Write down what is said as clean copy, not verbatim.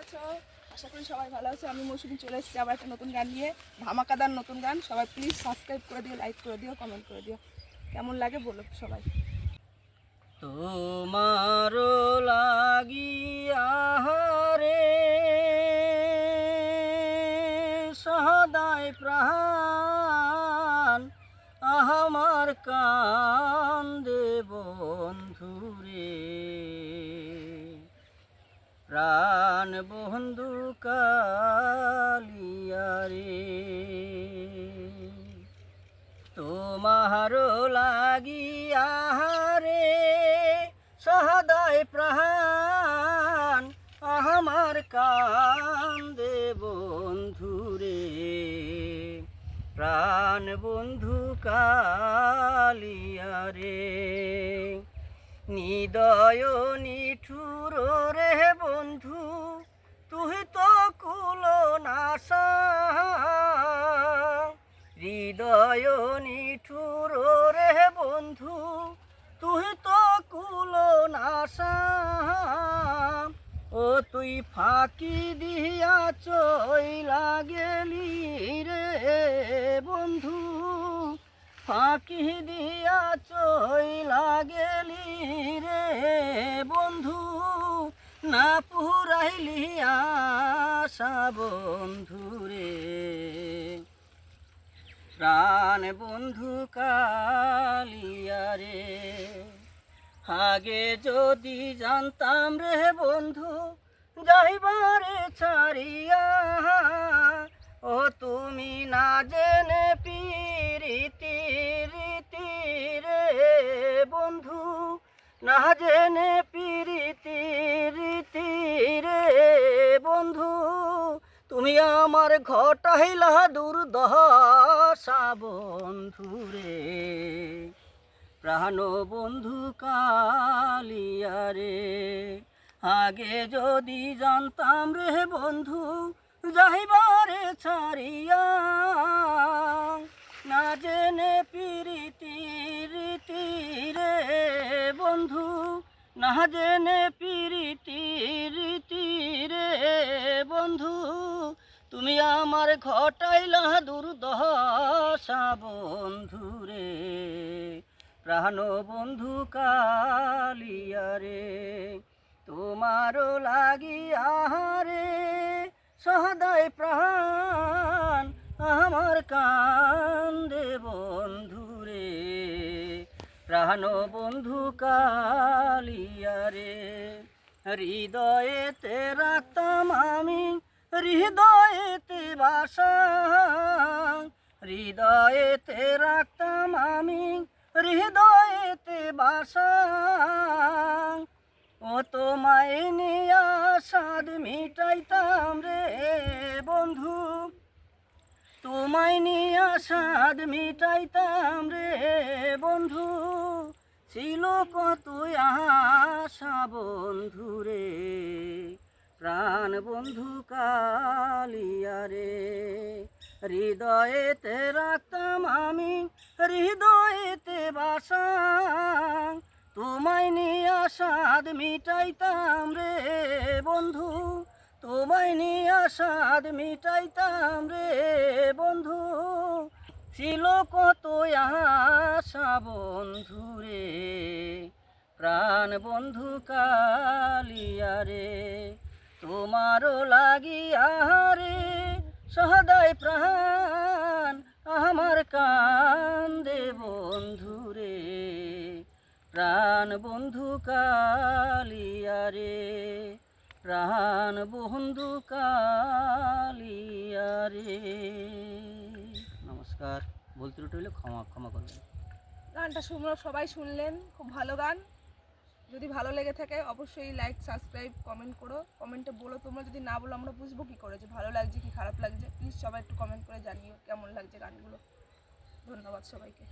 আছো? আশা করি সবাই ভালো আছে। আমি মৌসুমি চলে এসেছি আবার একটা নতুন গান নিয়ে, ধামাকাদার নতুন গান। সবাই প্লিজ সাবস্ক্রাইব করে দিও, লাইক করে দিও, কমেন্ট করে দিও। কেমন লাগে বলো সবাই। তোমার লাগিয়া রে সদায় প্রাণ আমার কান্দে বন্ধুরে, প্রাণ বন্ধু কালিয়া রে। তোমার লাগিয়া রে সদায় প্রাণ আমার কান্দে বন্ধুরে, প্রাণ বন্ধু কালিয়া রে। নিদয় নিঠুর রে বন্ধু তুই তো কুলো নাশা, হৃদয় নিঠুর রে বন্ধু তুই তো কুলো নাশা। ও তুই ফাঁকি দিয়া চইলা গেলি রে বন্ধু, ফাঁকি দিয়া চইলা গেলি রে বন্ধু, না পুরাইলি আশা বন্ধু রে, প্রাণ বন্ধু কালিয়া রে। আগে যদি জানতাম রে বন্ধু যাইবারে ছাড়িয়া, ও তুমি না জেনে পিরিতি রীতি রে বন্ধু, না জেনে পিরিতি রীতি রে বন্ধু, তুমি আমার ঘটাইলা দুর্দশা বন্ধু রে, প্রাণ বন্ধু কালিয়া রে। আগে যদি জানতাম রে বন্ধু যাইবারে ছাড়িয়া, না জেনে পিরিতি রীতি রে বন্ধু, না জেনে পিরিতি রীতি রে বন্ধু, তুমি আমার ঘটাইলা দুর্দশা বন্ধু রে, প্রাণ বন্ধু কালিয়া রে। তোমার লাগিয়া রে সদায় প্রাণ আমার কান্দে বন্ধু রে, প্রাণ বন্ধু কালিয়া রে। হৃদয়েতে রাখতাম আমি হৃদয়েতে বাসা, হৃদয়েতে রাখতাম আমি হৃদয়েতে বাসা, ও তোমায় নিয়া সাদ মিটাইতাম রে বন্ধু, তোমায় নিয়া সাদ মিটাইতাম রে বন্ধু, ছিল কত আশা বন্ধু রে, প্রাণ বন্ধু কালিয়া রে। হৃদয়েতে রাখতাম আমি হৃদয়েতে বাসা, তোমায় নিয়া সাদ মিটাইতাম রে বন্ধু, তোমায় নিয়া সাদ মিটাইতাম রে বন্ধু, ছিল কত আশা বন্ধু রে, প্রাণ বন্ধু কালিয়া রে। তোমার লাগিয়া রে সদায় প্রাণ আমার কান্দে বন্ধু রে, প্রাণ বন্ধু কালিয়া রে, প্রাণ বন্ধু কালিয়া রে। নমস্কার, ভুল ত্রুটি হলে ক্ষমা করবেন। গানটা সবাই শুনলেন, খুব ভালো গান। যদি ভালো লেগে থাকে অবশ্যই লাইক, সাবস্ক্রাইব, কমেন্ট করো। কমেন্টে বলো, তোমরা যদি না বলো আমরা বুঝবো কী করে যে ভালো লাগছে কি খারাপ লাগছে। প্লিজ সবাই একটু কমেন্ট করে জানিও কেমন লাগছে গানগুলো। ধন্যবাদ সবাইকে।